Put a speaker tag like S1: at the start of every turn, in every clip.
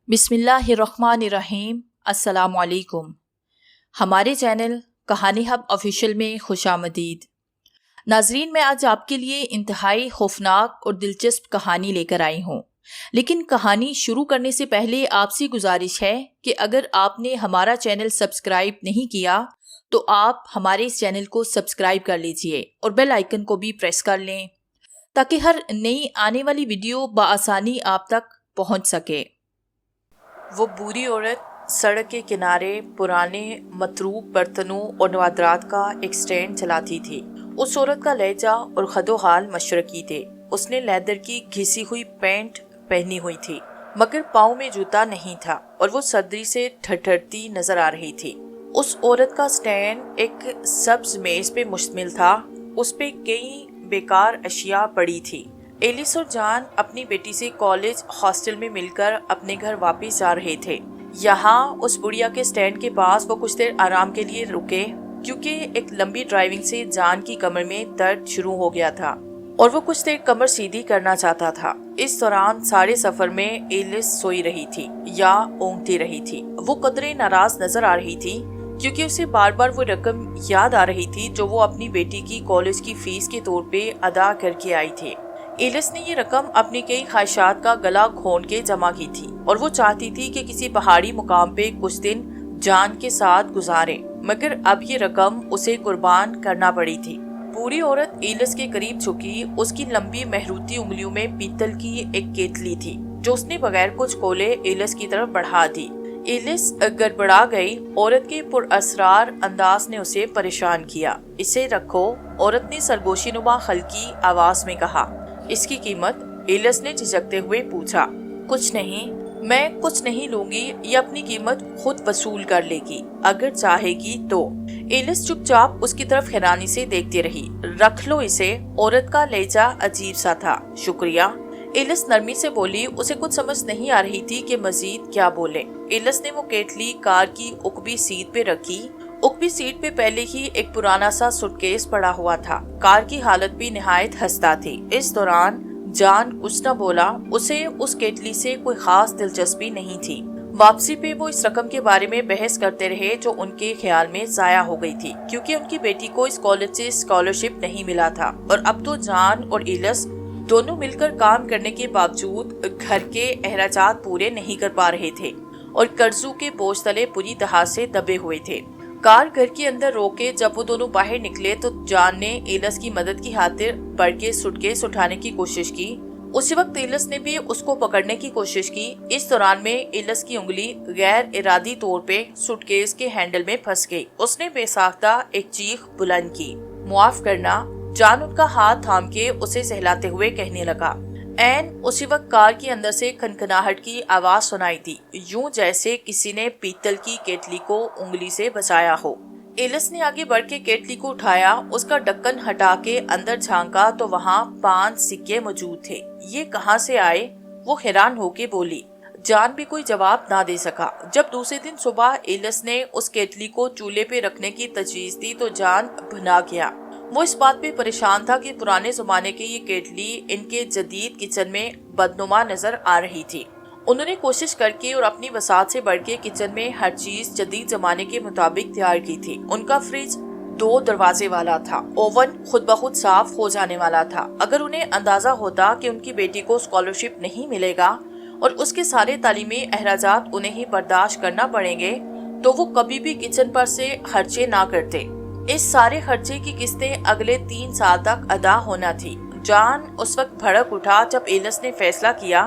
S1: बिस्मिल्लाहिर्रहमानिर्रहीम। अस्सलामुअलैकुम। हमारे चैनल कहानी हब ऑफिशियल में खुशामदीद। नाजरीन, मैं आज आपके लिए इंतहाई खौफनाक और दिलचस्प कहानी लेकर आई हूँ, लेकिन कहानी शुरू करने से पहले आपसे गुजारिश है कि अगर आपने हमारा चैनल सब्सक्राइब नहीं किया तो आप हमारे इस चैनल को सब्सक्राइब कर लीजिए और बेल आइकन को भी प्रेस कर लें ताकि हर नई आने वाली वीडियो बआसानी आप तक पहुँच सके। वो बूढ़ी औरत सड़क के किनारे पुराने मतरूक बर्तनों और नवादरात का एक स्टैंड चलाती थी। उस औरत का लहजा और खदोहाल मशरकी थे। उसने लेदर की घिसी हुई पैंट पहनी हुई थी, मगर पाँव में जूता नहीं था और वो सर्दी से ठठरती नजर आ रही थी। उस औरत का स्टैंड एक सब्ज मेज पे मुश्तमिल था। उस पे कई बेकार अशिया पड़ी थी। एलिस और जान अपनी बेटी से कॉलेज हॉस्टल में मिलकर अपने घर वापस जा रहे थे। यहाँ उस बुढ़िया के स्टैंड के पास वो कुछ देर आराम के लिए रुके, क्योंकि एक लंबी ड्राइविंग से जान की कमर में दर्द शुरू हो गया था और वो कुछ देर कमर सीधी करना चाहता था। इस दौरान सारे सफर में एलिस सोई रही थी या ऊँघती रही थी। वो कदरे नाराज नजर आ रही थी, क्योंकि उसे बार बार वो रकम याद आ रही थी जो वो अपनी बेटी की कॉलेज की फीस के तौर पे अदा करके आई थी। एलिस ने ये रकम अपनी कई ख्वाहिशात का गला घोंट के जमा की थी और वो चाहती थी कि किसी पहाड़ी मुकाम पे कुछ दिन जान के साथ गुजारे, मगर अब ये रकम उसे कुर्बान करना पड़ी थी। पूरी औरत एलिस के करीब झुकी। उसकी लंबी महरूती उंगलियों में पीतल की एक केतली थी जो उसने बगैर कुछ खोले एलिस की तरफ बढ़ा दी। एलिस गड़बड़ा गई। औरत के पुरअसरार अंदाज ने उसे परेशान किया। इसे रखो, औरत ने सरगोशी नुमा हल्की आवाज में कहा। इसकी कीमत? एलिस ने झिझकते हुए पूछा। कुछ नहीं, मैं कुछ नहीं लूंगी, ये अपनी कीमत खुद वसूल कर लेगी अगर चाहेगी तो। एलिस चुपचाप उसकी तरफ हैरानी से देखती रही। रख लो इसे। औरत का लहजा अजीब सा था। शुक्रिया, एलिस नरमी से बोली। उसे कुछ समझ नहीं आ रही थी कि मजीद क्या बोले। एलिस ने वो केतली कार की उकबी सीट पे रखी। उकबी सीट पे पहले ही एक पुराना सा सूटकेस पड़ा हुआ था। कार की हालत भी निहायत खस्ता थी। इस दौरान जान कुछ न बोला। उसे उस केतली से कोई खास दिलचस्पी नहीं थी। वापसी पे वो इस रकम के बारे में बहस करते रहे जो उनके ख्याल में जाया हो गई थी, क्योंकि उनकी बेटी को इस कॉलेज से स्कॉलरशिप नहीं मिला था और अब तो जान और एलिस दोनों मिलकर काम करने के बावजूद घर के अखराजात पूरे नहीं कर पा रहे थे और कर्जों के बोझ तले पूरी तरह से दबे हुए थे। कार घर के अंदर रोके जब वो दोनों बाहर निकले तो जान ने एलिस की मदद की खातिर बढ़ के सूटकेस उठाने की कोशिश की। उसी वक्त एलिस ने भी उसको पकड़ने की कोशिश की। इस दौरान में एलिस की उंगली गैर इरादी तौर पे सूटकेस के हैंडल में फंस गई। उसने बेसाख्ता एक चीख बुलंद की। मुआफ करना। जान उनका हाथ थाम के उसे सहलाते हुए कहने लगा। एन उसी वक्त कार के अंदर से खनखनाहट की आवाज सुनाई दी, यूं जैसे किसी ने पीतल की केतली को उंगली से बचाया हो। एलिस ने आगे बढ़ के केतली को उठाया। उसका ढक्कन हटा के अंदर झांका तो वहाँ 5 सिक्के मौजूद थे। ये कहाँ से आए? वो हैरान होके बोली। जान भी कोई जवाब ना दे सका। जब दूसरे दिन सुबह एलिस ने उस केतली को चूल्हे पे रखने की तजवीज दी तो जान भुना गया। वो इस बात पे परेशान था कि पुराने जमाने की ये केतली इनके जदीद किचन में बदनुमा नजर आ रही थी। उन्होंने कोशिश करके और अपनी वसात से बढ़ के किचन में हर चीज जदीद जमाने के मुताबिक तैयार की थी। उनका फ्रिज 2 दरवाजे वाला था। ओवन खुद ब खुद साफ हो जाने वाला था। अगर उन्हें अंदाजा होता कि उनकी बेटी को स्कॉलरशिप नहीं मिलेगा और उसके सारे तालीमी अखराजात उन्हें ही बर्दाश्त करना पड़ेंगे तो वो कभी भी किचन पर से खर्चे ना करते। इस सारे खर्चे की किस्तें अगले 3 साल तक अदा होना थी। जान उस वक्त भड़क उठा जब एलिस ने फैसला किया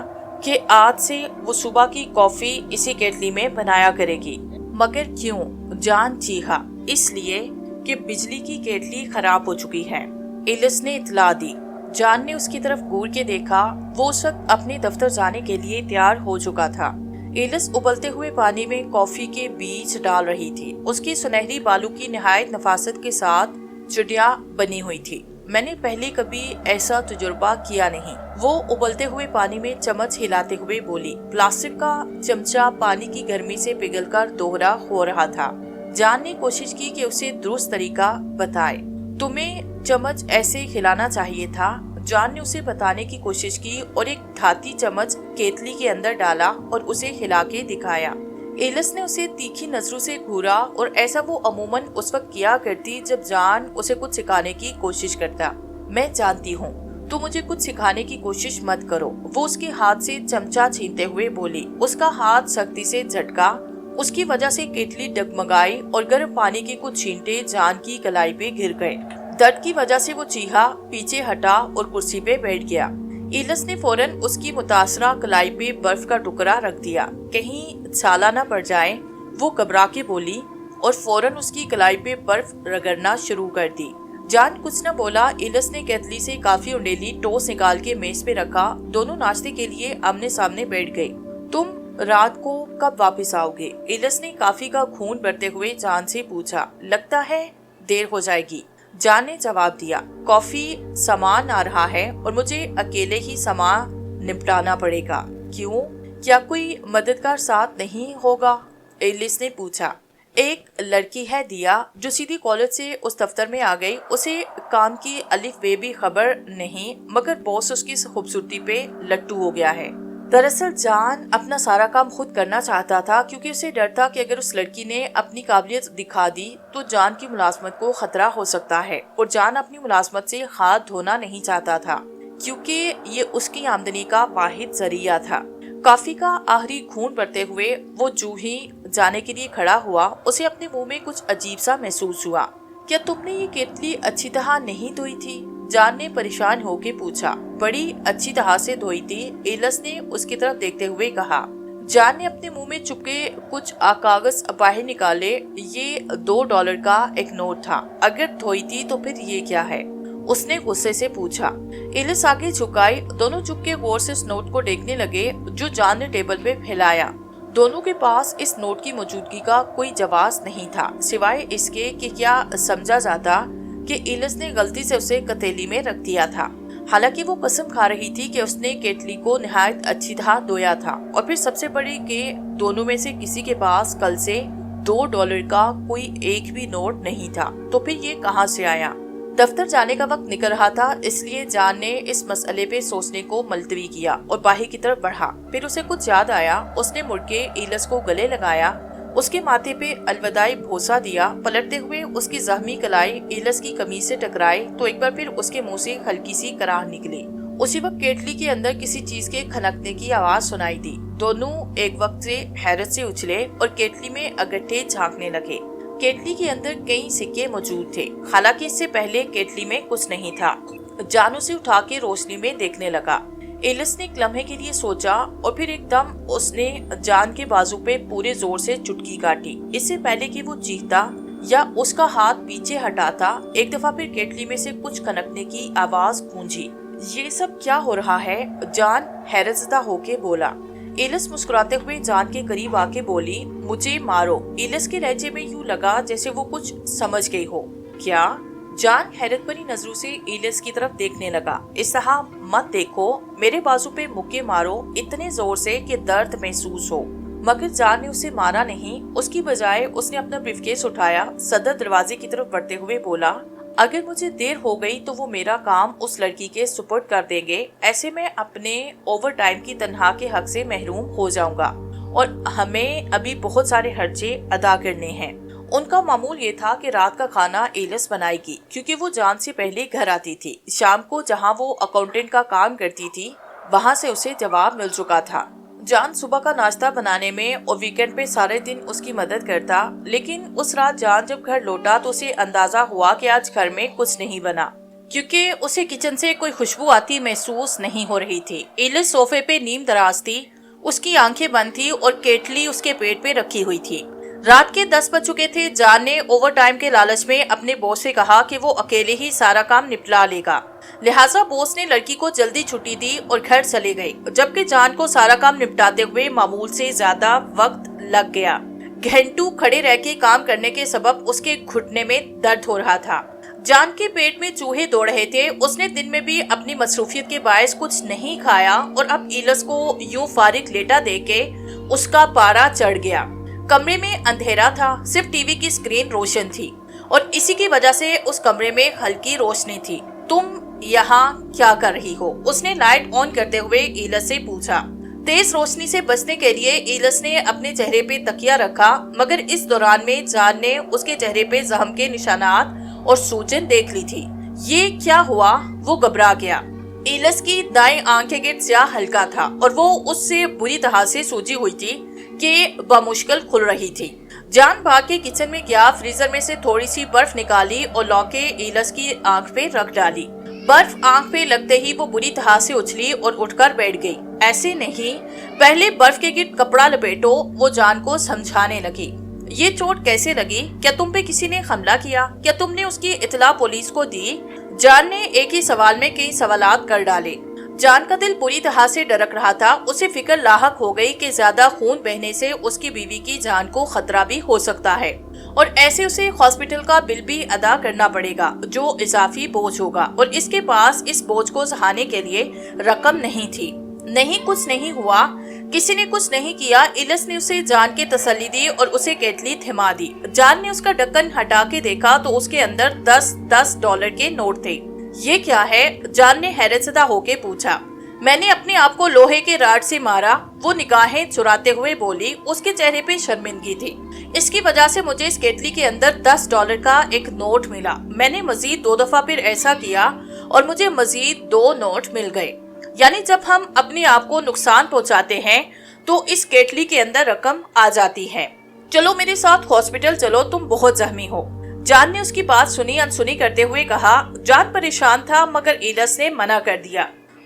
S1: कि आज से वो सुबह की कॉफी इसी केतली में बनाया करेगी। मगर क्यों? जान चीखा। इसलिए कि बिजली की केतली खराब हो चुकी है। एलिस ने इतला दी। जान ने उसकी तरफ घूर के देखा। वो उस वक्त अपने दफ्तर जाने के लिए तैयार हो चुका था। एलिस उबलते हुए पानी में कॉफी के बीज डाल रही थी। उसकी सुनहरी बालों की निहायत नफासत के साथ चिड़िया बनी हुई थी। मैंने पहले कभी ऐसा तजुर्बा किया नहीं। वो उबलते हुए पानी में चम्मच हिलाते हुए बोली। प्लास्टिक का चमचा पानी की गर्मी से पिघलकर दोहरा हो रहा था। जान ने कोशिश की कि उसे दुरुस्त तरीका बताए। तुम्हें चम्मच ऐसे हिलाना चाहिए था। जॉन ने उसे बताने की कोशिश की और एक धाती चम्मच केतली के अंदर डाला और उसे हिला के दिखाया। एलिस ने उसे तीखी नजरों से घूरा और ऐसा वो अमूमन उस वक्त किया करती जब जॉन उसे कुछ सिखाने की कोशिश करता। मैं जानती हूँ, तो मुझे कुछ सिखाने की कोशिश मत करो, वो उसके हाथ से चमचा छीनते हुए बोली। उसका हाथ सख्ती से झटका, उसकी वजह से केतली डगमगाई और गर्म पानी के कुछ छींटे जॉन की कलाई पे गिर गए। दर्द की वजह से वो चीहा, पीछे हटा और कुर्सी पे बैठ गया। एलिस ने फौरन उसकी मुतासरा कलाई पे बर्फ का टुकड़ा रख दिया, कहीं छाला न पड़ जाए। वो घबरा के बोली और फौरन उसकी कलाई पे बर्फ रगड़ना शुरू कर दी। जॉन कुछ न बोला। एलिस ने केतली से काफी उंडेली टोस्ट निकाल के मेज पे रखा। दोनों नाश्ते के लिए आमने सामने बैठ गए। तुम रात को कब वापस आओगे? एलिस ने काफी का खून भरते हुए जॉन से पूछा। लगता है देर हो जाएगी, जॉन ने जवाब दिया। कॉफी सामान आ रहा है और मुझे अकेले ही सामान निपटाना पड़ेगा। क्यों, क्या कोई मददगार साथ नहीं होगा? एलिस ने पूछा। एक लड़की है दिया, जो सीधी कॉलेज से उस दफ्तर में आ गई। उसे काम की अलिफ बे भी खबर नहीं, मगर बॉस उसकी खूबसूरती पे लट्टू हो गया है। दरअसल जॉन अपना सारा काम खुद करना चाहता था, क्योंकि उसे डर था कि अगर उस लड़की ने अपनी काबिलियत दिखा दी तो जॉन की मुलाजमत को खतरा हो सकता है। और जॉन अपनी मुलाजमत से हाथ धोना नहीं चाहता था, क्योंकि ये उसकी आमदनी का वाहिद जरिया था। कॉफी का आखिरी घूंट भरते हुए वो जूही जाने के लिए खड़ा हुआ। उसे अपने मुंह में कुछ अजीब सा महसूस हुआ। क्या तुमने ये केतली अच्छी तरह नहीं धोई थी? जॉन ने परेशान होके पूछा। बड़ी अच्छी तरह से धोई थी, एलिस ने उसकी तरफ देखते हुए कहा। जॉन ने अपने मुंह में चुपके कुछ कागज बाहर निकाले। ये $2 का एक नोट था। अगर धोई थी तो फिर ये क्या है? उसने गुस्से से पूछा। एलिस आगे झुकाई। दोनों झुक के गौर से उस नोट को देखने लगे जो जॉन ने टेबल पे फैलाया। दोनों के पास इस नोट की मौजूदगी का कोई जवाब नहीं था, सिवाय इसके कि क्या समझा जाता कि एलिस ने गलती से उसे कतेली में रख दिया था। हालांकि वो कसम खा रही थी कि उसने केतली को निहायत अच्छी तरह धोया था। और फिर सबसे बड़े कि दोनों में से किसी के पास कल से $2 का कोई एक भी नोट नहीं था। तो फिर ये कहाँ से आया? दफ्तर जाने का वक्त निकल रहा था, इसलिए जॉन ने इस मसले पे सोचने को मुलतवी किया और बाहर की तरफ बढ़ा। फिर उसे कुछ याद आया। उसने मुड़ के एलिस को गले लगाया, उसके माथे पे अलविदाई भोसा दिया। पलटते हुए उसकी जख्मी कलाई एलिस की कमीज से टकराई तो एक बार फिर उसके मुंह से हल्की सी कराह निकली। उसी वक्त केतली के अंदर किसी चीज के खनकने की आवाज सुनाई दी। दोनों एक वक्त से हैरत से उछले और केतली में अगट्ठे झांकने लगे। केतली के अंदर कई सिक्के मौजूद थे, हालांकि इससे पहले केतली में कुछ नहीं था। जॉन उसे उठा के रोशनी में देखने लगा। एलिस ने एक लम्हे के लिए सोचा और फिर एकदम उसने जॉन के बाजू पे पूरे जोर से चुटकी काटी। इससे पहले कि वो चीखता या उसका हाथ पीछे हटाता, एक दफा फिर केतली में से कुछ खनकने की आवाज गूंजी। ये सब क्या हो रहा है? जॉन हैरतज़दा होके बोला। एलिस मुस्कुराते हुए जॉन के करीब आके बोली, मुझे मारो। एलिस के लहजे में यूं लगा जैसे वो कुछ समझ गई हो। क्या? जॉन हैरत भरी नजरों से एलिस की तरफ देखने लगा। इस तरह मत देखो, मेरे बाजू पे मुक्के मारो इतने जोर से कि दर्द महसूस हो। मगर जॉन ने उसे मारा नहीं, उसकी बजाय उसने अपना ब्रीफकेस उठाया, सदर दरवाजे की तरफ बढ़ते हुए बोला, अगर मुझे देर हो गई तो वो मेरा काम उस लड़की के सुपुर्द कर देंगे। ऐसे में अपने ओवर टाइम की तनख्वाह के हक से महरूम हो जाऊंगा और हमें अभी बहुत सारे खर्चे अदा करने हैं। उनका मामूल ये था कि रात का खाना एलिस बनाएगी, क्योंकि वो जॉन से पहले घर आती थी। शाम को जहाँ वो अकाउंटेंट का काम करती थी वहाँ से उसे जवाब मिल चुका था। जॉन सुबह का नाश्ता बनाने में और वीकेंड पे सारे दिन उसकी मदद करता, लेकिन उस रात जॉन जब घर लौटा तो उसे अंदाजा हुआ कि आज घर में कुछ नहीं बना, क्योंकि उसे किचन से कोई खुशबू आती महसूस नहीं हो रही थी। एलिस सोफे पे नीम दराज थी, उसकी आंखें बंद थी और केतली उसके पेट पे रखी हुई थी। रात के 10 बज चुके थे। जॉन ने ओवर टाइम के लालच में अपने बॉस से कहा कि वो अकेले ही सारा काम निपटा लेगा, लिहाजा बॉस ने लड़की को जल्दी छुट्टी दी और घर चले गए, जबकि जॉन को सारा काम निपटाते हुए मामूल से ज्यादा वक्त लग गया। घंटों खड़े रह के काम करने के सबब उसके घुटने में दर्द हो रहा था। जॉन के पेट में चूहे दौड़ रहे थे। उसने दिन में भी अपनी मसरूफियत के बायस कुछ नहीं खाया और अब एलिस को यूं फारिग लेटा देके उसका पारा चढ़ गया। कमरे में अंधेरा था, सिर्फ टीवी की स्क्रीन रोशन थी और इसी की वजह से उस कमरे में हल्की रोशनी थी। तुम यहाँ क्या कर रही हो? उसने लाइट ऑन करते हुए इलिस से पूछा। तेज रोशनी से बचने के लिए इलिस ने अपने चेहरे पे तकिया रखा, मगर इस दौरान में जान ने उसके चेहरे पे जख्म के निशानात और सूजन देख ली थी। ये क्या हुआ? वो घबरा गया। इलिस की दाएं आंख के गिर्द स्याह हल्का था और वो उससे बुरी तरह से सूजी हुई थी कि बमुश्किल खुल रही थी। जान भाग के किचन में गया, फ्रीजर में से थोड़ी सी बर्फ निकाली और लौके इलिस की आंख पे रख डाली। बर्फ आंख पे लगते ही वो बुरी तरह से उछली और उठकर बैठ गई। ऐसे नहीं, पहले बर्फ के गिर्द कपड़ा लपेटो, वो जान को समझाने लगी। ये चोट कैसे लगी? क्या तुम पे किसी ने हमला किया? क्या तुमने उसकी इत्तला पुलिस को दी? जान ने एक ही सवाल में कई सवालात कर डाले। जान का दिल बुरी तरह से डरक रहा था। उसे फिक्र लाहक हो गई कि ज्यादा खून बहने से उसकी बीवी की जान को खतरा भी हो सकता है और ऐसे उसे हॉस्पिटल का बिल भी अदा करना पड़ेगा, जो इजाफी बोझ होगा, और इसके पास इस बोझ को सहारने के लिए रकम नहीं थी। नहीं, कुछ नहीं हुआ, किसी ने कुछ नहीं किया। इलिस ने उसे जान की तसल्ली दी और उसे केटली थमा दी। जान ने उसका ढक्कन हटा के देखा तो उसके अंदर 10 डॉलर के नोट थे। ये क्या है? जान ने हैरतज़दा होके पूछा। मैंने अपने आप को लोहे के राड से मारा, वो निगाहें चुराते हुए बोली। उसके चेहरे पे शर्मिंदगी थी। इसकी वजह से मुझे इस केटली के अंदर 10 डॉलर का एक नोट मिला। मैंने मजीद 2 दफा फिर ऐसा किया और मुझे मजीद 2 नोट मिल गए। यानी जब हम अपने आप को नुकसान पहुंचाते हैं तो इस केटली के अंदर रकम आ जाती है। चलो मेरे साथ हॉस्पिटल चलो, तुम बहुत जख्मी हो। जान ने उसकी बात सुनी अनसुनी करते हुए कहा। जान परेशान था मगर इलिस ने मना कर दिया।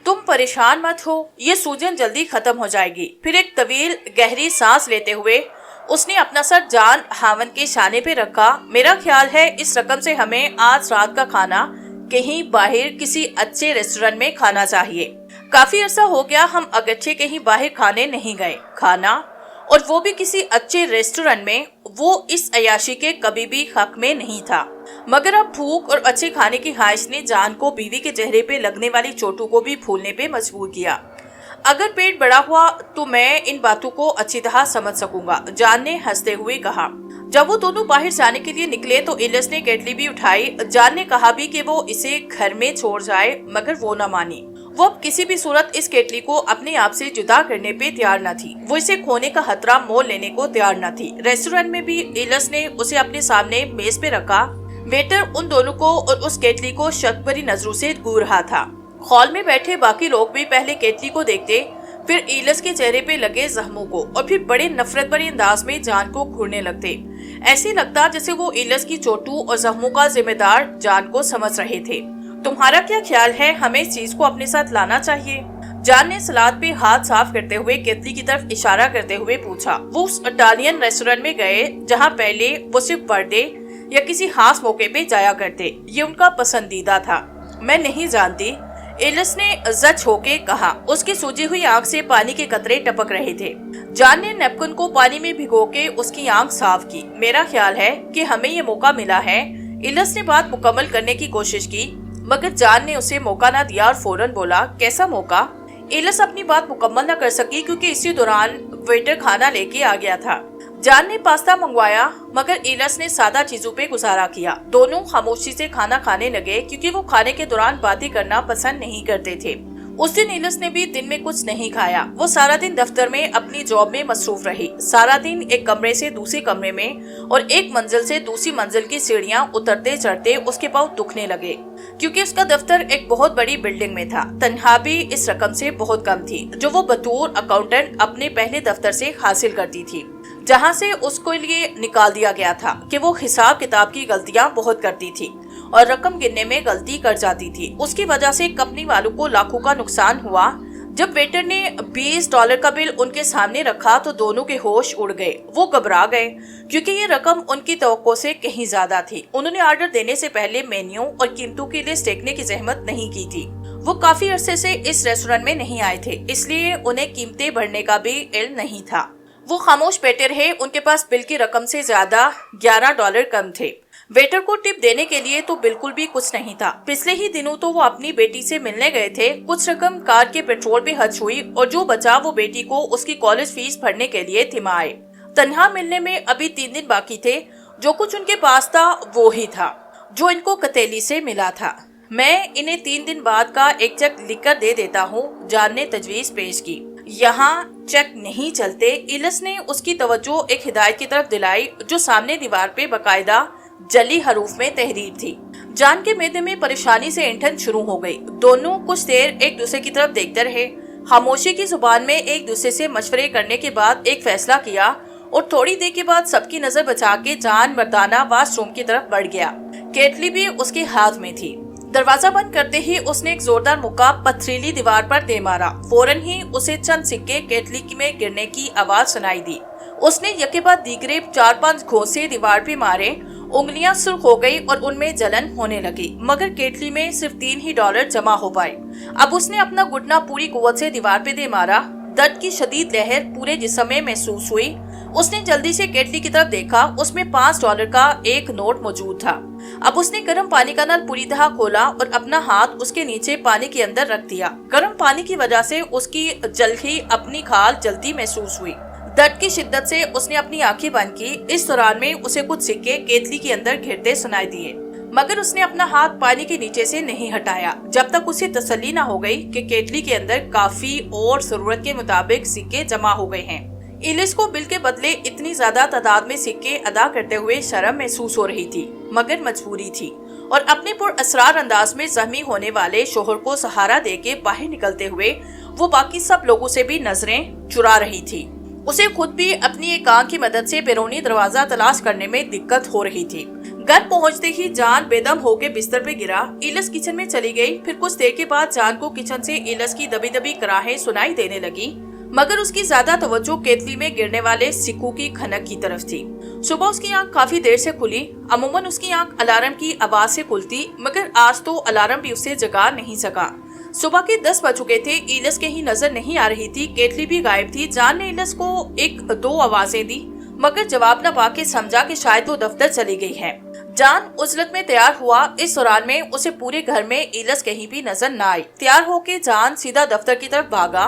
S1: तुम परेशान मत हो, ये सूजन जल्दी खत्म हो जाएगी। फिर एक तवील गहरी सांस लेते हुए उसने अपना सर जान हावन के शाने पे रखा। मेरा ख्याल है इस रकम से हमें आज रात का खाना कहीं बाहर किसी अच्छे रेस्टोरेंट में खाना चाहिए। काफी अरसा हो गया हम अगच्छे कहीं बाहर खाने नहीं गए। खाना, और वो भी किसी अच्छे रेस्टोरेंट में, वो इस अयाशी के कभी भी हक में नहीं था। मगर अब भूख और अच्छे खाने की ख्वाहिश ने जान को बीवी के चेहरे पे लगने वाली चोटों को भी भूलने पे मजबूर किया। अगर पेट बड़ा हुआ तो मैं इन बातों को अच्छी तरह समझ सकूंगा, जान ने हंसते हुए कहा। जब वो दोनों बाहर जाने के लिए निकले तो इलिस ने केटली भी उठाई। जान ने कहा भी कि वो इसे घर में छोड़ जाए, मगर वो न मानी। वो अब किसी भी सूरत इस केटली को अपने आप से जुदा करने पे तैयार न थी। वो इसे खोने का खतरा मोल लेने को तैयार न थी। रेस्टोरेंट में भी इलिस ने उसे अपने सामने मेज पे रखा। वेटर उन दोनों को और उस केटली को शक भरी नजरों से घूर रहा था। हॉल में बैठे बाकी लोग भी पहले केटली को देखते, फिर इलिस के चेहरे पे लगे जख्मों को, और फिर बड़े नफरत भरे अंदाज में जान को घूरने लगते। ऐसे लगता जैसे वो इलिस की चोटों और जख्मों का जिम्मेदार जान को समझ रहे थे। तुम्हारा क्या ख्याल है, हमें इस चीज को अपने साथ लाना चाहिए? जान ने सलाद पे हाथ साफ करते हुए केतली की तरफ इशारा करते हुए पूछा। वो उस इटालियन रेस्टोरेंट में गए जहाँ पहले वो सिर्फ बर्थडे या किसी खास मौके पे जाया करते। ये उनका पसंदीदा था। मैं नहीं जानती, इलिस ने जच होके कहा। उसकी सूजी हुई आंख से पानी के कतरे टपक रहे थे। जान ने नैपकिन को पानी में भिगो के उसकी आंख साफ की। मेरा ख्याल है कि हमें ये मौका मिला है। इलिस ने बात मुकम्मल करने की कोशिश की, मगर जान ने उसे मौका ना दिया और फौरन बोला, कैसा मौका? इलिस अपनी बात मुकम्मल न कर सकी क्योंकि इसी दौरान वेटर खाना लेके आ गया था। जान ने पास्ता मंगवाया, मगर इलिस ने सादा चीजों पे गुजारा किया। दोनों खामोशी से खाना खाने लगे क्योंकि वो खाने के दौरान बातें करना पसंद नहीं करते थे। उस दिन इलिस ने भी दिन में कुछ नहीं खाया। वो सारा दिन दफ्तर में अपनी जॉब में मसरूफ रही। सारा दिन एक कमरे से दूसरे कमरे में और एक मंजिल से दूसरी मंजिल की सीढ़ियां उतरते चढ़ते उसके पाँव दुखने लगे, क्योंकि उसका दफ्तर एक बहुत बड़ी बिल्डिंग में था। तनख्वाह भी इस रकम से बहुत कम थी जो वो बतौर अकाउंटेंट अपने पहले दफ्तर से हासिल करती थी, जहाँ से उसको लिए निकाल दिया गया था कि वो हिसाब किताब की गलतियां बहुत करती थी और रकम गिनने में गलती कर जाती थी। उसकी वजह से कंपनी वालों को लाखों का नुकसान हुआ। जब वेटर ने $20 का बिल उनके सामने रखा तो दोनों के होश उड़ गए। वो घबरा गए क्योंकि ये रकम उनकी तवक्को से कहीं ज्यादा थी। उन्होंने ऑर्डर देने से पहले मेन्यू और कीमतों की लिस्ट देखने की जहमत नहीं की थी। वो काफी अरसे से इस रेस्टोरेंट में नहीं आए थे, इसलिए उन्हें कीमतें भरने का भी इल्म नहीं था। वो खामोश बैठे रहे। उनके पास बिल की रकम से ज्यादा $11 कम थे। वेटर को टिप देने के लिए तो बिल्कुल भी कुछ नहीं था। पिछले ही दिनों तो वो अपनी बेटी से मिलने गए थे। कुछ रकम कार के पेट्रोल पे खर्च हुई और जो बचा वो बेटी को उसकी कॉलेज फीस भरने के लिए थिमाए। तन्हा मिलने में अभी 3 दिन बाकी थे। जो कुछ उनके पास था वो ही था जो इनको कतेली से मिला था। میں انہیں 3 دن بعد کا ایک چیک لکھ کر دے دیتا ہوں، جان نے تجویز پیش کی۔ یہاں چیک نہیں چلتے۔ ایلس نے اس کی توجہ ایک ہدایت کی طرف دلائی جو سامنے دیوار پہ باقاعدہ جلی حروف میں تحریر تھی۔ جان کے معدے میں پریشانی سے اینٹھن شروع ہو گئی۔ دونوں کچھ دیر ایک دوسرے کی طرف دیکھتے رہے، خاموشی کی زبان میں ایک دوسرے سے مشورے کرنے کے بعد ایک فیصلہ کیا، اور تھوڑی دیر کے بعد سب کی نظر بچا کے جان مردانہ واش روم کی طرف بڑھ گیا۔ کیٹلی بھی اس کے ہاتھ میں تھی۔ دروازہ بند کرتے ہی اس نے ایک زوردار مکہ پتھریلی دیوار پر دے مارا۔ فوراً ہی اسے چند سکے کیٹلی میں گرنے کی آواز سنائی دی۔ اس نے یکے بعد دیگرے 4-5 گھونسے دیوار پہ مارے۔ انگلیاں سرخ ہو گئی اور ان میں جلن ہونے لگی، مگر کیٹلی میں صرف $3 جمع ہو پائے۔ اب اس نے اپنا گھٹنا پوری قوت سے دیوار پہ دے مارا۔ درد کی شدید لہر پورے جسم میں محسوس ہوئی۔ اس نے جلدی سے کیٹلی کی طرف دیکھا، اس میں $5 کا ایک نوٹ موجود تھا۔ اب اس نے گرم پانی کا نل پوری طرح کھولا اور اپنا ہاتھ اس کے نیچے پانی کے اندر رکھ دیا۔ گرم پانی کی وجہ سے اس کی جلدی اپنی کھال جلدی محسوس ہوئی۔ درد کی شدت سے اس نے اپنی آنکھیں بند کی۔ اس دوران میں اسے کچھ سکے کیٹلی کے اندر گرتے سنائی دیے، مگر اس نے اپنا ہاتھ پانی کے نیچے سے نہیں ہٹایا جب تک اسے تسلی نہ ہو گئی کہ کیٹلی کے اندر کافی اور ضرورت کے مطابق سکے جمع ہو گئے ہیں۔ ایلس کو بل کے بدلے اتنی زیادہ تعداد میں سکے ادا کرتے ہوئے شرم محسوس ہو رہی تھی، مگر مجبوری تھی، اور اپنے پر اسرار انداز میں زخمی ہونے والے شوہر کو سہارا دے کے باہر نکلتے ہوئے وہ باقی سب لوگوں سے بھی نظریں چرا رہی تھی۔ اسے خود بھی اپنی ایک آنکھ کی مدد سے بیرونی دروازہ تلاش کرنے میں دقت ہو رہی تھی۔ گھر پہنچتے ہی جان بے دم ہو کے بستر پہ گرا۔ ایلس کچن میں چلی گئی۔ پھر کچھ دیر کے بعد جان کو کچن سے ایلس کی دبی دبی کراہیں سنائی دینے لگی، مگر اس کی زیادہ توجہ کیتلی میں گرنے والے سکوں کی کھنک کی طرف تھی۔ صبح اس کی آنکھ کافی دیر سے کھلی۔ عموماً اس کی آنکھ الارم کی آواز سے کھلتی، مگر آج تو الارم بھی اسے جگا نہیں سکا۔ صبح کے 10 بج چکے تھے۔ ایلس کہیں نظر نہیں آ رہی تھی۔ کیٹلی بھی غائب تھی۔ جان نے ایلس کو 1-2 آوازیں دی، مگر جواب نہ پا کے سمجھا کہ شاید وہ دفتر چلی گئی ہے۔ جان عزلت میں تیار ہوا۔ اس دوران میں اسے پورے گھر میں ایلس کہیں بھی نظر نہ آئی۔ تیار ہو کے جان سیدھا دفتر کی طرف بھاگا۔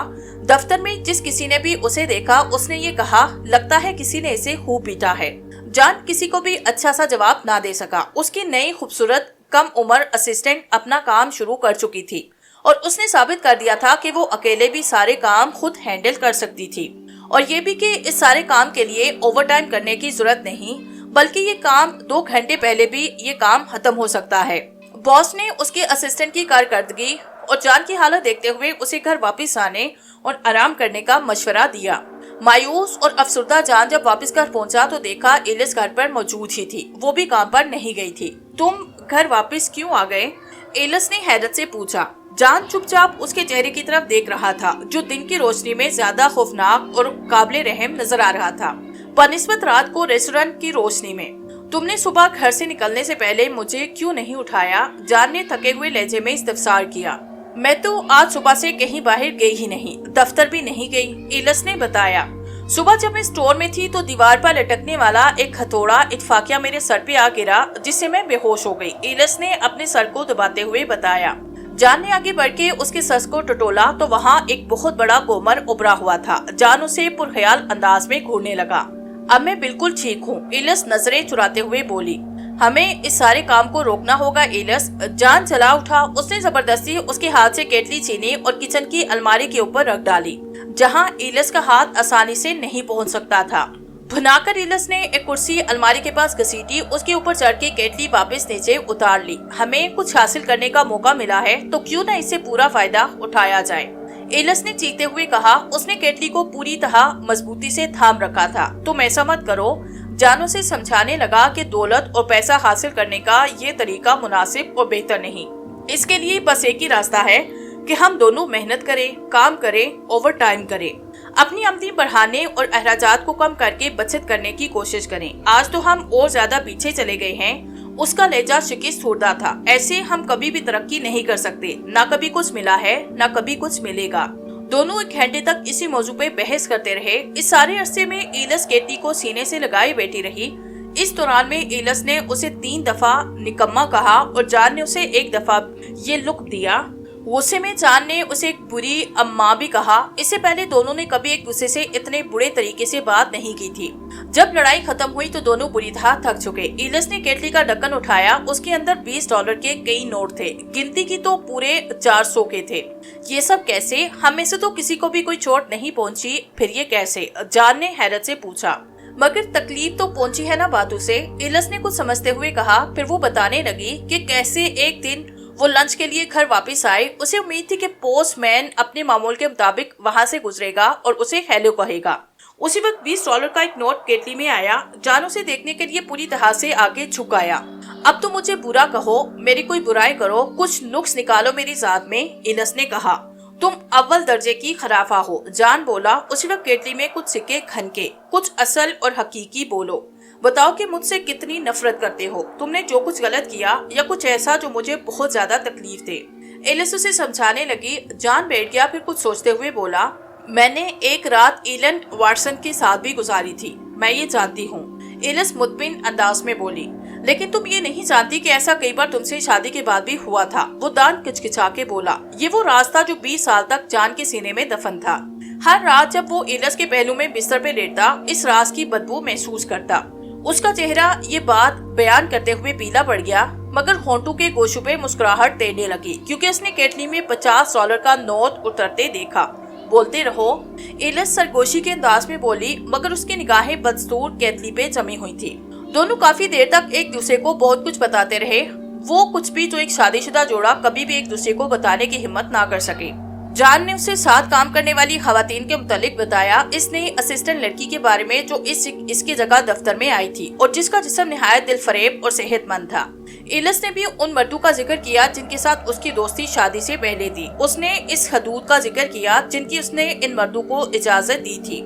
S1: دفتر میں جس کسی نے بھی اسے دیکھا اس نے یہ کہا، لگتا ہے کسی نے اسے خوب پیٹا ہے۔ جان کسی کو بھی اچھا سا جواب نہ دے سکا۔ اس کی نئی خوبصورت کم عمر اسسٹنٹ اپنا کام شروع کر چکی تھی، اور اس نے ثابت کر دیا تھا کہ وہ اکیلے بھی سارے کام خود ہینڈل کر سکتی تھی، اور یہ بھی کہ اس سارے کام کے لیے اوور ٹائم کرنے کی ضرورت نہیں، بلکہ یہ کام 2 گھنٹے پہلے بھی یہ کام ختم ہو سکتا ہے۔ باس نے اس کے اسسٹنٹ کی کارکردگی اور جان کی حالت دیکھتے ہوئے اسے گھر واپس آنے اور آرام کرنے کا مشورہ دیا۔ مایوس اور افسردہ جان جب واپس گھر پہنچا تو دیکھا ایلس گھر پر موجود ہی تھی، وہ بھی کام پر نہیں گئی تھی۔ تم گھر واپس کیوں آ گئے؟ ایلس نے حیرت سے پوچھا۔ جان چپ چاپ اس کے چہرے کی طرف دیکھ رہا تھا، جو دن کی روشنی میں زیادہ خوفناک اور قابل رحم نظر آ رہا تھا بنسبت رات کو ریسٹورنٹ کی روشنی میں۔ تم نے صبح گھر سے نکلنے سے پہلے مجھے کیوں نہیں اٹھایا؟ جان نے تھکے ہوئے لہجے میں استفسار کیا۔ میں تو آج صبح سے کہیں باہر گئی ہی نہیں، دفتر بھی نہیں گئی، ایلس نے بتایا۔ صبح جب میں اسٹور میں تھی تو دیوار پر لٹکنے والا ایک ہتھوڑا اتفاقیہ میرے سر پہ آ گرا، جس سے میں بے ہوش ہو گئی، ایلس نے اپنے سر کو دباتے ہوئے بتایا۔ جان نے آگے بڑھ کے اس کے سر کو ٹٹولا تو وہاں ایک بہت بڑا گومر ابھرا ہوا تھا۔ جان اسے پرخیال انداز میں گھورنے لگا۔ اب میں بالکل ٹھیک ہوں، ایلس نظریں چراتے ہوئے بولی۔ ہمیں اس سارے کام کو روکنا ہوگا ایلس۔ جان چلا اٹھا۔ اس نے زبردستی اس کے ہاتھ سے کیٹلی چھینی اور کچن کی الماری کے اوپر رکھ ڈالی، جہاں ایلس کا ہاتھ آسانی سے نہیں پہنچ سکتا تھا۔ بھنا کر ایلس نے ایک کرسی الماری کے پاس گھسیٹی، اس کے اوپر چڑھ کے کیٹلی واپس نیچے اتار لی۔ ہمیں کچھ حاصل کرنے کا موقع ملا ہے تو کیوں نہ اس سے پورا فائدہ اٹھایا جائے، ایلس نے چیختے ہوئے کہا۔ اس نے کیٹلی کو پوری طرح مضبوطی سے تھام رکھا تھا۔ تم ایسا مت کرو، جان سے سمجھانے لگا کہ دولت اور پیسہ حاصل کرنے کا یہ طریقہ مناسب اور بہتر نہیں۔ اس کے لیے بس ایک ہی راستہ ہے کہ ہم دونوں محنت کریں، کام کریں، اوور ٹائم کریں، اپنی آمدنی بڑھانے اور اخراجات کو کم کر کے بچت کرنے کی کوشش کریں۔ آج تو ہم اور زیادہ پیچھے چلے گئے ہیں۔ اس کا لہجہ شکست خوردہ تھا۔ ایسے ہم کبھی بھی ترقی نہیں کر سکتے، نہ کبھی کچھ ملا ہے نہ کبھی کچھ ملے گا۔ دونوں 1 گھنٹے تک اسی موضوع پہ بحث کرتے رہے۔ اس سارے عرصے میں ایلس کیٹلی کو سینے سے لگائے بیٹھی رہی۔ اس دوران میں ایلس نے اسے 3 دفعہ نکما کہا اور جان نے اسے 1 دفعہ یہ لک دیا۔ غصے میں جان نے اسے ایک بری اماں بھی کہا۔ اس سے پہلے دونوں نے کبھی ایک دوسرے سے اتنے برے طریقے سے بات نہیں کی تھی۔ जब लड़ाई खत्म हुई तो दोनों बुरी तरह थक चुके। इलिस ने केटली का ढक्कन उठाया, उसके अंदर $20 के कई नोट थे, गिनती की तो पूरे 400 के थे। ये सब कैसे? हम में से तो किसी को भी कोई चोट नहीं पहुंची, फिर ये कैसे? जॉन ने हैरत से पूछा। मगर तकलीफ तो पहुंची है ना बातों से, इलिस ने कुछ समझते हुए कहा। फिर वो बताने लगी कि कैसे एक दिन वो लंच के लिए घर वापस आए। उसे उम्मीद थी कि पोस्टमैन अपने मामूल के मुताबिक वहाँ से गुजरेगा और उसे हेलो कहेगा। उसी वक्त $20 का एक नोट केटली में आया। जॉन उसे देखने के लिए पूरी तरह से आगे झुक आया। अब तो मुझे बुरा कहो, मेरी कोई बुराई करो, कुछ नुक्स निकालो मेरी जात में, इलिस ने कहा। तुम अव्वल दर्जे की खराफा हो, जॉन बोला। उसी वक्त केटली में कुछ सिक्के खनके। कुछ असल और हकीकी बोलो, बताओ कि मुझसे कितनी नफरत करते हो। तुमने जो कुछ गलत किया या कुछ ऐसा जो मुझे बहुत ज्यादा तकलीफ दे। इलिस उसे समझाने लगी। जॉन बैठ गया, फिर कुछ सोचते हुए बोला, मैंने एक रात एलन वाटसन के साथ भी गुजारी थी, मैं ये जानती हूँ। इलिस मुतमिन अंदाज में बोली, लेकिन तुम ये नहीं जानती कि ऐसा कई बार तुमसे शादी के बाद भी हुआ था। वो दान किचकिचा के बोला। ये वो राज था जो 20 साल तक जॉन के सीने में दफन था। हर रात जब वो इलिस के पहलू में बिस्तर पे लेटता, इस राज की बदबू महसूस करता। उसका चेहरा ये बात बयान करते हुए पीला पड़ गया, मगर होंठों के गोशों पे मुस्कुराहट तैरने लगी, क्योंकि उसने केटली में $50 का नोट उतरते देखा। बोलते रहो, इलिस सरगोशी के अंदाज में बोली, मगर उसकी निगाहें बदस्तूर केटली पे जमी हुई थी। दोनों काफी देर तक एक दूसरे को बहुत कुछ बताते रहे, वो कुछ भी जो एक शादीशुदा जोड़ा कभी भी एक दूसरे को बताने की हिम्मत ना कर सके। जॉन ने उसे साथ काम करने वाली खवातीन के मुतालिक बताया। इसने असिस्टेंट लड़की के बारे में जो इसकी जगह दफ्तर में आई थी और जिसका जिस्म निहायत दिलफरेब और सेहतमंद था। इलिस ने भी उन मर्दों का जिक्र किया जिनके साथ उसकी दोस्ती शादी से पहले थी। उसने इस हदूद का जिक्र किया जिनकी उसने इन मर्दों को इजाजत दी थी।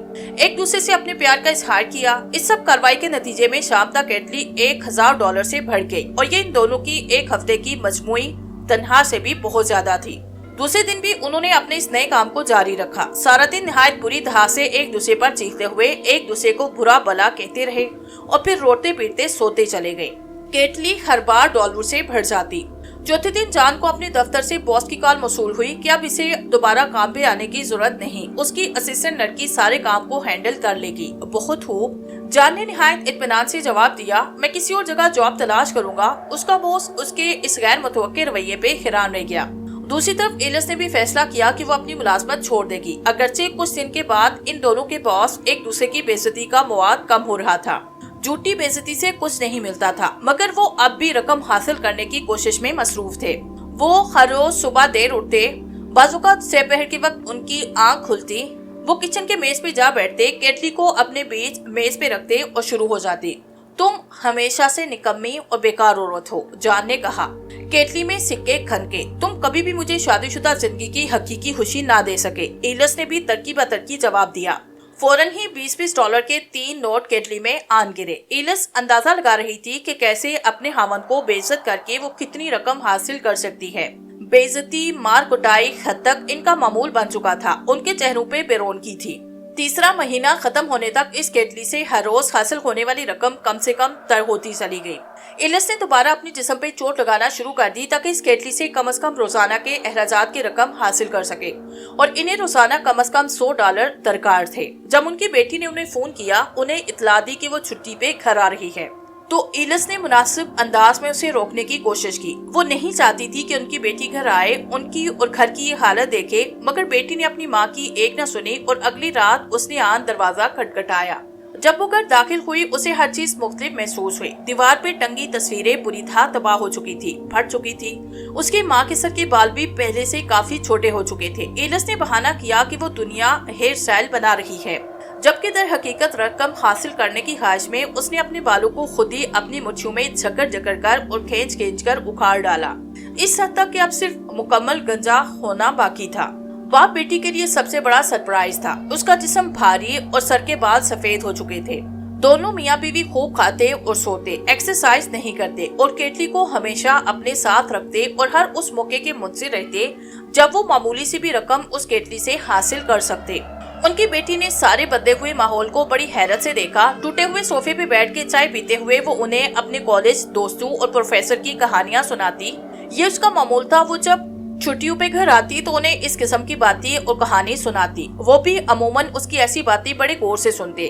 S1: एक दूसरे से अपने प्यार का इजहार किया। इस सब कार्रवाई के नतीजे में शाम तक केटली $1000 से बढ़ गई और ये इन दोनों की एक हफ्ते की मजमूई तनख्वाह से भी बहुत ज्यादा थी। दूसरे दिन भी उन्होंने अपने इस नए काम को जारी रखा। सारा दिन निहायत बुरी तरह से एक दूसरे पर चीखते हुए एक दूसरे को बुरा भला कहते रहे और फिर रोते पीटते सोते चले गए। केटली हर बार डॉलर से भर जाती। चौथे दिन जॉन को अपने दफ्तर से बॉस की कॉल मौसूल हुई कि अब इसे दोबारा काम पे आने की जरूरत नहीं, उसकी असिस्टेंट लड़की सारे काम को हैंडल कर लेगी। बहुत खूब, जॉन ने निहायत इत्मीनान से जवाब दिया, मैं किसी और जगह जॉब तलाश करूंगा। उसका बॉस उसके इस गैर मुतवक्किल रवैये पे हैरान रह गया। दूसरी तरफ इलिस ने भी फैसला किया कि वो अपनी मुलाजमत छोड़ देगी। अगरचे कुछ दिन के बाद इन दोनों के बॉस एक दूसरे की बेइज्जती का मवाद कम हो रहा था। झूठी बेइज्जती से कुछ नहीं मिलता था, मगर वो अब भी रकम हासिल करने की कोशिश में मसरूफ थे। वो हर रोज सुबह देर उठते, बाजुकात दोपहर के वक्त उनकी आंख खुलती, वो किचन के मेज पे जा बैठते, केटली को अपने बीच मेज पे रखते और शुरू हो जाती। तुम हमेशा से निकम्मी और बेकार औरत हो, जॉन ने कहा। केटली में सिक्के खनके। तुम कभी भी मुझे शादीशुदा जिंदगी की हकीकी खुशी ना दे सके, इलिस ने भी तरकी बतरकी जवाब दिया। फौरन ही $20 के 3 नोट केटली में आन गिरे। इलिस अंदाजा लगा रही थी कि कैसे अपने हामन को बेइज्जत करके वो कितनी रकम हासिल कर सकती है। बेइज्जती, मार कुटाई, हद तक इनका मामूल बन चुका था। उनके चेहरों पे बेरौनकी थी। तीसरा महीना खत्म होने तक इस केटली से हर रोज हासिल होने वाली रकम कम से कम तर होती चली गई। इलिस ने दोबारा अपने जिस्म पे चोट लगाना शुरू कर दी ताकि इस केटली से कम रोजाना के अखराजात की रकम हासिल कर सके, और इन्हें रोजाना कम $100 दरकार थे। जब उनकी बेटी ने उन्हें फोन किया, उन्हें इत्तला दी कि वो छुट्टी पे घर आ रही है, तो इलिस ने मुनासिब अंदाज में उसे रोकने की कोशिश की। वो नहीं चाहती थी कि उनकी बेटी घर आए, उनकी और घर की ये हालत देखे, मगर बेटी ने अपनी माँ की एक न सुनी और अगली रात उसने आन दरवाजा खटखटाया। जब वो घर दाखिल हुई, उसे हर चीज मुख्तलिफ महसूस हुई। दीवार पे टंगी तस्वीरें बुरी तरह तबाह हो चुकी थी, फट चुकी थी। उसकी माँ के सर के बाल भी पहले से काफी छोटे हो चुके थे। इलिस ने बहाना किया कि वो दुनिया हेयर स्टाइल बना रही है, जबकि दर हकीकत रकम हासिल करने की ख्वाहिश में उसने अपने बालों को खुद ही अपनी मुट्ठियों में जकड़ कर और खींच कर उखाड़ डाला, इस हद तक कि अब सिर्फ मुकम्मल गंजा होना बाकी था। बाप बेटी के लिए सबसे बड़ा सरप्राइज था। उसका जिस्म भारी और सर के बाल सफेद हो चुके थे। दोनों मियाँ बीवी खूब खाते और सोते, एक्सरसाइज नहीं करते और केटली को हमेशा अपने साथ रखते और हर उस मौके के मुंतज़िर रहते जब वो मामूली सी भी रकम उस केटली से हासिल कर सकते। उनकी बेटी ने सारे बदले हुए माहौल को बड़ी हैरत से देखा। टूटे हुए सोफे पे बैठ के चाय पीते हुए वो उन्हें अपने कॉलेज दोस्तों और प्रोफेसर की कहानियां सुनाती। ये उसका मामूल था। वो जब छुट्टियों पे घर आती तो उन्हें इस किस्म की बातें और कहानी सुनाती। वो भी अमूमन उसकी ऐसी बातें बड़े गौर से सुनते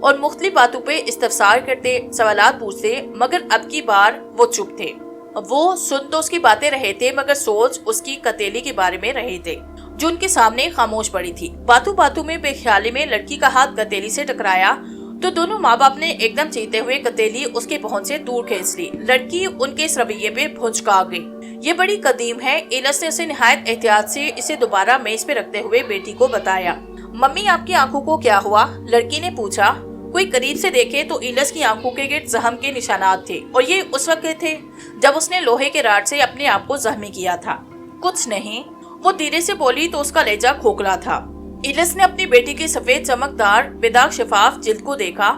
S1: और मुख्तलिफ बातों पे इस्तफसार करते, सवालात पूछते, मगर अब की बार वो चुप थे। वो सुन तो उसकी बातें रहे थे, मगर सोच उसकी कतेली के बारे में रहे थे जो उनके सामने खामोश पड़ी थी। बातों बातों में बेख्याली में लड़की का हाथ कतेली से टकराया तो दोनों माँ बाप ने एकदम चीते हुए कतेली उसके पहुंच से दूर खींच ली। लड़की उनके इस रवैये पे भुंचका गई। ये बड़ी कदीम है। इलस ने उसे निहायत एहतियात से इसे दोबारा मेज पे रखते हुए बेटी को बताया। मम्मी, आपकी आंखों को क्या हुआ? लड़की ने पूछा। कोई करीब से देखे तो इलस की आंखों के गिर्द जख्म के निशानात थे और ये उस वक्त थे जब उसने लोहे के राड से अपने आप को जख्मी किया था। कुछ नहीं, वो धीरे से बोली तो उसका लहजा खोखला था। इलस ने अपनी बेटी की सफेद चमकदार बेदाग शफाफ जिल्द को देखा।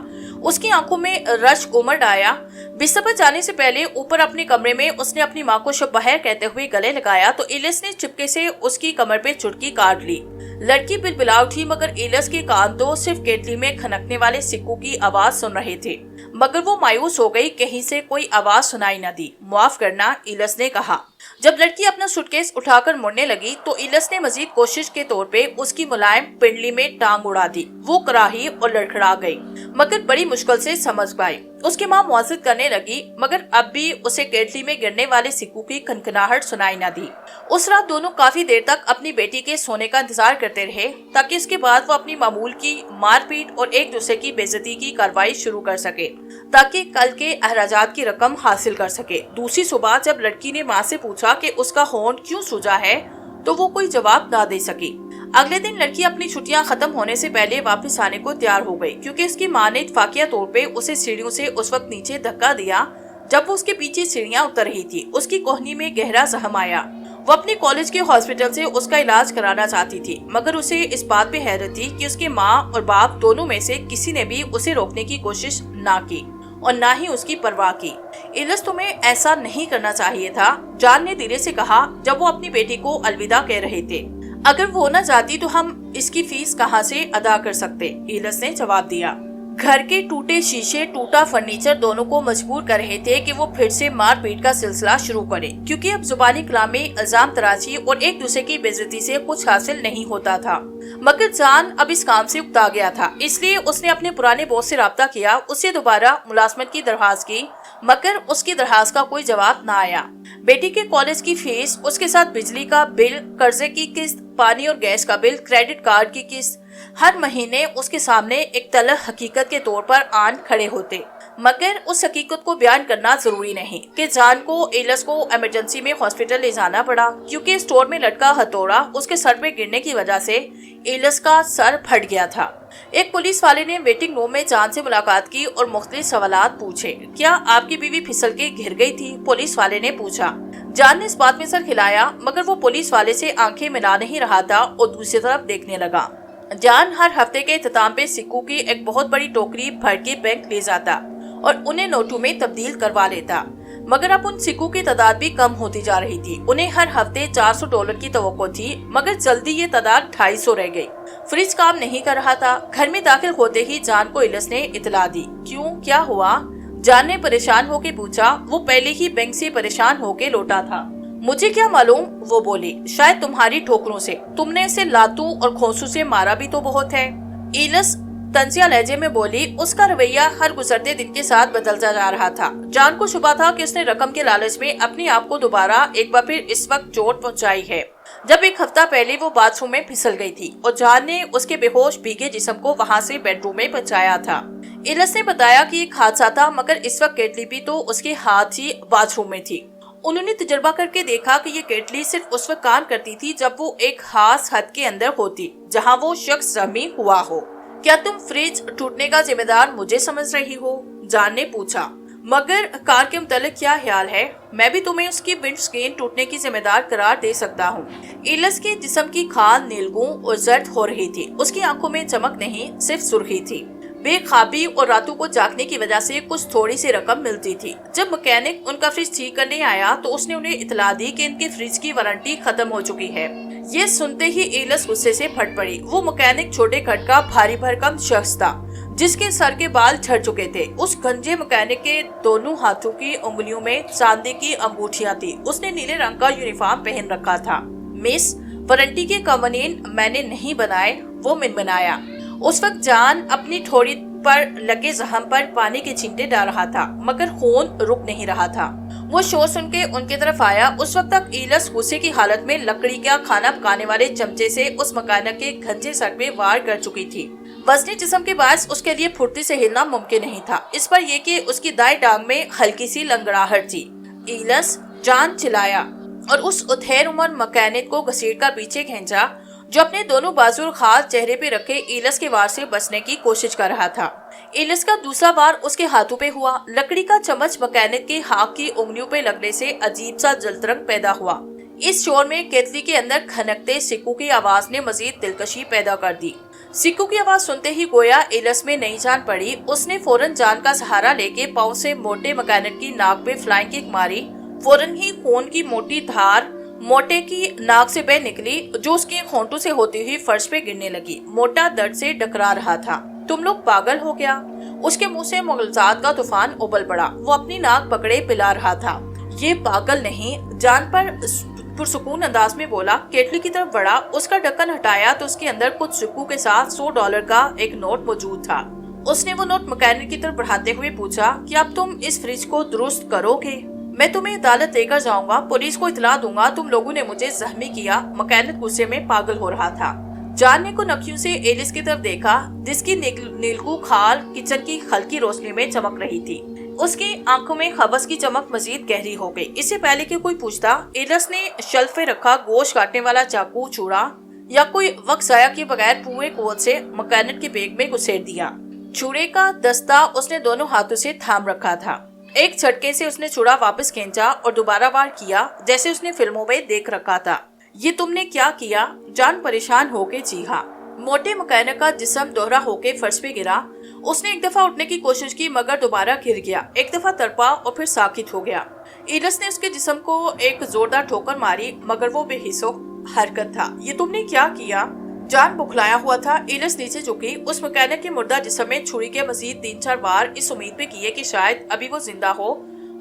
S1: उसकी आंखों में रश्क उमड़ आया। बिस्तर पर जाने से पहले ऊपर अपने कमरे में उसने अपनी माँ को शब बहर कहते हुए गले लगाया तो इलस ने चुपके से उसकी कमर पे चुटकी काट ली। लड़की बिलबिला उठी, मगर इलस के कान तो सिर्फ केतली में खनकने वाले सिक्कों की आवाज सुन रहे थे। मगर वो मायूस हो गई, कहीं से कोई आवाज सुनाई न दी। माफ करना, इलस ने कहा। जब लड़की अपना सूटकेस उठाकर मुड़ने लगी तो इलस ने मजीद कोशिश के तौर पे उसकी मुलायम पिंडली में टांग उड़ा दी। वो कराही और लड़खड़ा गई, मगर बड़ी मुश्किल से समझ पाई। उसकी माँ मुआजिज़ करने लगी, मगर अब भी उसे केतली में गिरने वाले सिक्कों की खनखनाहट सुनाई न दी। उस रात दोनों काफी देर तक अपनी बेटी के सोने का इंतजार करते रहे ताकि उसके बाद वो अपनी मामूल की मारपीट और एक दूसरे की बेइज्जती की कार्रवाई शुरू कर सके ताकि कल के अखराजात की रकम हासिल कर सके। दूसरी सुबह जब लड़की ने माँ से पूछा कि उसका होंठ क्यों सूजा है तो वो कोई जवाब ना दे सकी। अगले दिन लड़की अपनी छुट्टियां खत्म होने से पहले वापस आने को तैयार हो गई, क्योंकि उसकी माँ ने इत्तफाकिया तौर पे उसे सीढ़ियों से उस वक्त नीचे धक्का दिया जब वो उसके पीछे सीढ़ियां उतर रही थी। उसकी कोहनी में गहरा जख्म आया। वो अपने कॉलेज के हॉस्पिटल से उसका इलाज कराना चाहती थी, मगर उसे इस बात पे हैरत थी कि उसके माँ और बाप दोनों में से किसी ने भी उसे रोकने की कोशिश ना की और ना ही उसकी परवाह की। इलस, तुम्हें ऐसा नहीं करना चाहिए था, जान ने धीरे से कहा जब वो अपनी बेटी को अलविदा कह रहे थे। अगर वो न जाती तो हम इसकी फीस कहाँ से अदा कर सकते? इलस ने जवाब दिया। घर के टूटे शीशे, टूटा फर्नीचर दोनों को मजबूर कर रहे थे कि वो फिर से मारपीट का सिलसिला शुरू करे, क्योंकि अब जुबानी कलाम में इल्जाम तराजी और एक दूसरे की बेइज्जती से कुछ हासिल नहीं होता था। मगर जान अब इस काम से उकता गया था, इसलिए उसने अपने पुराने बॉस से राब्ता किया, उससे दोबारा मुलाजमत की दरख्वास्त की, मगर उसकी दरख्वास्त का कोई जवाब न आया। बेटी के कॉलेज की फीस, उसके साथ बिजली का बिल, कर्जे की किस्त, पानी और गैस का बिल, क्रेडिट कार्ड की किस्त, हर महीने उसके सामने एक तलख हकीकत के तौर पर आन खड़े होते। मगर उस हकीकत को बयान करना जरूरी नहीं कि जान को इलस को इमरजेंसी में हॉस्पिटल ले जाना पड़ा, क्योंकि स्टोर में लटका हथौड़ा उसके सर पे गिरने की वजह से इलस का सर फट गया था। एक पुलिस वाले ने वेटिंग रूम में जान से मुलाकात की और मुख्तलिफ सवालात पूछे। क्या आपकी बीवी फिसल के गिर गई थी? पुलिस वाले ने पूछा। जान ने इस बात में सर हिलाया, मगर वो पुलिस वाले से आंखें मिला नहीं रहा था और दूसरी तरफ देखने लगा। जान हर हफ्ते के इख्तिताम पे सिक्कों की एक बहुत बड़ी टोकरी भर के बैंक ले जाता और उन्हें नोटों में तब्दील करवा लेता, मगर अब उन सिक्कों की तादाद भी कम होती जा रही थी। उन्हें हर हफ्ते $400 की तवक्को थी, मगर जल्दी ये तादाद 250 रह गई। फ्रिज काम नहीं कर रहा था। घर में दाखिल होते ही जान को इलस ने इतला दी। क्यों, क्या हुआ? जान ने परेशान होके पूछा। वो पहले ही बैंक से परेशान होके लौटा था। मुझे क्या मालूम, वो बोली, शायद तुम्हारी ठोकरों से। तुमने इसे लातों और खोंसों से मारा भी तो बहुत है। इलस तंजिया लहजे में बोली। उसका रवैया हर गुजरते दिन के साथ बदलता जा रहा था। जान को शुबा था कि उसने रकम के लालच में अपने आप को दोबारा एक बार फिर इस वक्त चोट पहुंचाई है जब एक हफ्ता पहले वो बाथरूम में फिसल गई थी और जान ने उसके बेहोश भीगे जिस्म को वहां से बेडरूम में पहुंचाया था। इलस ने बताया कि एक हादसा था, मगर इस वक्त केतली भी तो उसके हाथ ही बाथरूम में थी। उन्होंने तजर्बा करके देखा कि ये केतली सिर्फ उस वक्त काम करती थी जब वो एक खास हद के अंदर होती जहां वो शख्स जख्मी हुआ हो। क्या तुम फ्रिज टूटने का जिम्मेदार मुझे समझ रही हो? जान ने पूछा। मगर कार के मुतालिक क्या ख्याल है? मैं भी तुम्हें उसकी विंड स्क्रीन टूटने की जिम्मेदार करार दे सकता हूँ। इलस के जिस्म की खाल नीलगू और जर्द हो रही थी। उसकी आंखों में चमक नहीं, सिर्फ सुर्खी थी। बेखाबी और रातों को जागने की वजह से कुछ थोड़ी सी रकम मिलती थी। जब मैकेनिक उनका फ्रिज ठीक करने आया तो उसने उन्हें इतला दी कि इनके फ्रिज की वारंटी खत्म हो चुकी है। ये सुनते ही इलस गुस्से से फट पड़ी। वो मैकेनिक छोटे कद का भारी भरकम शख्स था जिसके सर के बाल झड़ चुके थे। उस गंजे मैकेनिक के दोनों हाथों की उंगलियों में चांदी की अंगूठियां थी। उसने नीले रंग का यूनिफॉर्म पहन रखा था। मिस, वारंटी के कानून मैंने नहीं बनाए, वो मिनमिनाया। उस वक्त जान अपनी ठोड़ी पर लगे जख्म पर पानी के छींटे डाल रहा था, मगर खून रुक नहीं रहा था। वो शोर सुन के उनके तरफ आया। उस वक्त तक इलिस गुस्से की हालत में लकड़ी का खाना पकाने वाले चमचे से उस मकान के घंजे सर पे वार कर चुकी थी। वजनी जिस्म के बायस उसके लिए फुर्ती से हिलना मुमकिन नहीं था। इस पर यह कि उसकी दाएं टांग में हल्की सी लंगड़ाहट थी। इलिस, जान चिल्लाया और उस उथेर उम्र मैकेनिक को घसीटकर पीछे खींचा, जो अपने दोनों बाजू खास चेहरे पे रखे इलिस के वार से बचने की कोशिश कर रहा था। इलिस का दूसरा वार उसके हाथों पे हुआ। लकड़ी का चम्मच मैकेनिक के हाथ की उंगलियों पे लगने से अजीब सा जलतरंग पैदा हुआ। इस शोर में केतली के अंदर खनकते सिक्कों की आवाज ने मजीद दिलकशी पैदा कर दी। सिक्कों की आवाज सुनते ही गोया इलिस में नई जान पड़ी। उसने फौरन जान का सहारा लेके पाँव से मोटे मैकेनिक की नाक पे फ्लाइंग किक मारी। फौरन ही खून की मोटी धार मोटे की नाक से बह निकली, जो उसके होंठों से होती हुई फर्श पे गिरने लगी। मोटा दर्द से डकरा रहा था। तुम लोग पागल हो गया? उसके मुंह से मुगलजात का तूफान उबल पड़ा। वो अपनी नाक पकड़े पिला रहा था। ये पागल नहीं, जान पर पुरसुकून अंदाज में बोला। केटली की तरफ बढ़ा, उसका ढक्कन हटाया तो उसके अंदर कुछ सिक्कों के साथ $100 का एक नोट मौजूद था। उसने वो नोट मैकेनिक की तरफ बढ़ाते हुए पूछा कि अब तुम इस फ्रिज को दुरुस्त करोगे? मैं तुम्हें अदालत लेकर जाऊंगा, पुलिस को इतला दूंगा तुम लोगों ने मुझे जख्मी किया। मैकेनिक गुस्से में पागल हो रहा था। जान ने को नखियों से एलिस की तरफ देखा, जिसकी नीलकू खाल किचन की हल्की रोशनी में चमक रही थी। उसकी आंखों में हवस की चमक मजीद गहरी हो गई। इससे पहले कि कोई पूछता, एलिस ने शेल्फ पे रखा गोश्त काटने वाला चाकू, चूड़ा या कोई वक्त जाया किए बगैर पूरे कोट से मैकेनिक के बैग में घुसेड़ दिया। चूड़े का दस्ता उसने दोनों हाथों से थाम रखा था। एक झटके से उसने चूड़ा वापस खींचा और दोबारा वार किया, जैसे उसने फिल्मों में देख रखा था। ये तुमने क्या किया? जान परेशान होके चीखा। मोटे मैकेनिक का जिस्म दोहरा होके फर्श पे गिरा। उसने एक दफा उठने की कोशिश की, मगर दोबारा गिर गया। एक दफा तड़पा और फिर साकित हो गया। इलिस ने उसके जिस्म को एक जोरदार ठोकर मारी, मगर वो बेहिस्सो हरकत था। ये तुमने क्या किया? जान बुखलाया हुआ था। इलिस नीचे झुकी। उस मैकेनिक के मुर्दा जिस्म में छुरी के मजीद 3-4 बार इस उम्मीद पे किए कि शायद अभी वो जिंदा हो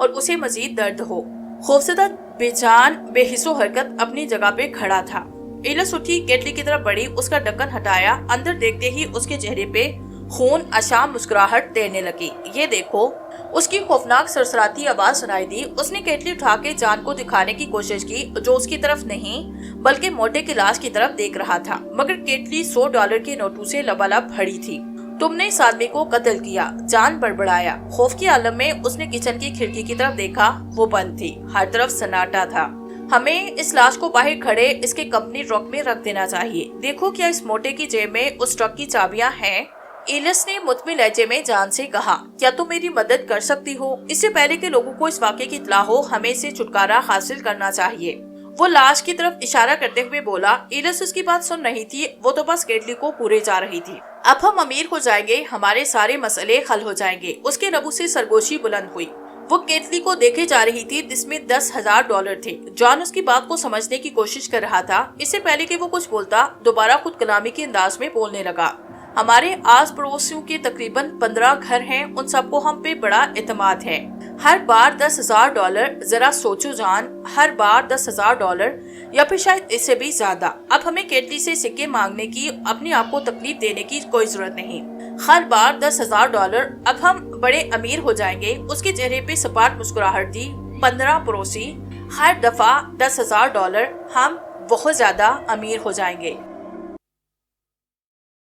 S1: और उसे मजीद दर्द हो। खौफजदा बेजान बेहिस्सो हरकत अपनी जगह पे खड़ा था। इलिस उठी, केटली की तरफ बढ़ी, उसका ढक्कन हटाया। अंदर देखते ही उसके चेहरे पे खून आशाम मुस्कुराहट तैरने लगी। ये देखो, उसकी खौफनाक सरसराती आवाज सुनाई दी। उसने केटली उठा के जान को दिखाने की कोशिश की, जो उसकी तरफ नहीं बल्कि मोटे की लाश की तरफ देख रहा था। मगर केटली $100 के नोटों से लबालब भरी थी। तुमने इस आदमी को कत्ल किया, जान बड़बड़ाया। खौफ के आलम में उसने किचन की खिड़की की तरफ देखा, वो बंद थी। हर तरफ सन्नाटा था। हमें इस लाश को बाहर खड़े इसके कंपनी ट्रक में रख देना चाहिए। देखो क्या इस मोटे की जेब में उस ट्रक की चाबियां हैं? इलिस ने मुतमिन लहजे में जान से कहा, क्या तुम मेरी मदद कर सकती हो? इससे पहले कि लोगों को इस वाक़े की इत्ला हो, हमें इसे छुटकारा हासिल करना चाहिए। वो लाश की तरफ इशारा करते हुए बोला। इलिस उसकी बात सुन रही थी। वो तो बस केटली को पूरे जा रही थी। अब हम अमीर हो जाएंगे, हमारे सारे मसले हल हो जाएंगे। उसके रबू से सरगोशी बुलंद हुई। वो केटली को देखे जा रही थी, जिसमें $10,000 थे। जॉन उसकी बात को समझने की कोशिश कर रहा था। इससे पहले कि वो कुछ बोलता, दोबारा खुद कलामी के अंदाज में बोलने लगा। हमारे आस पड़ोसियों के तकरीबन 15 घर हैं, उन सबको हम पे बड़ा एतमाद है। हर बार $10,000, जरा सोचो जान, हर बार $10,000 या फिर शायद इससे भी ज्यादा। अब हमें केटली से सिक्के मांगने की, अपने आप को तकलीफ देने की कोई जरूरत नहीं। हर बार $10,000, अब हम बड़े अमीर हो जाएंगे। उसके चेहरे पे सपाट मुस्कुराहट थी। 15 पड़ोसी, हर दफा $10,000, हम बहुत ज्यादा अमीर हो जाएंगे।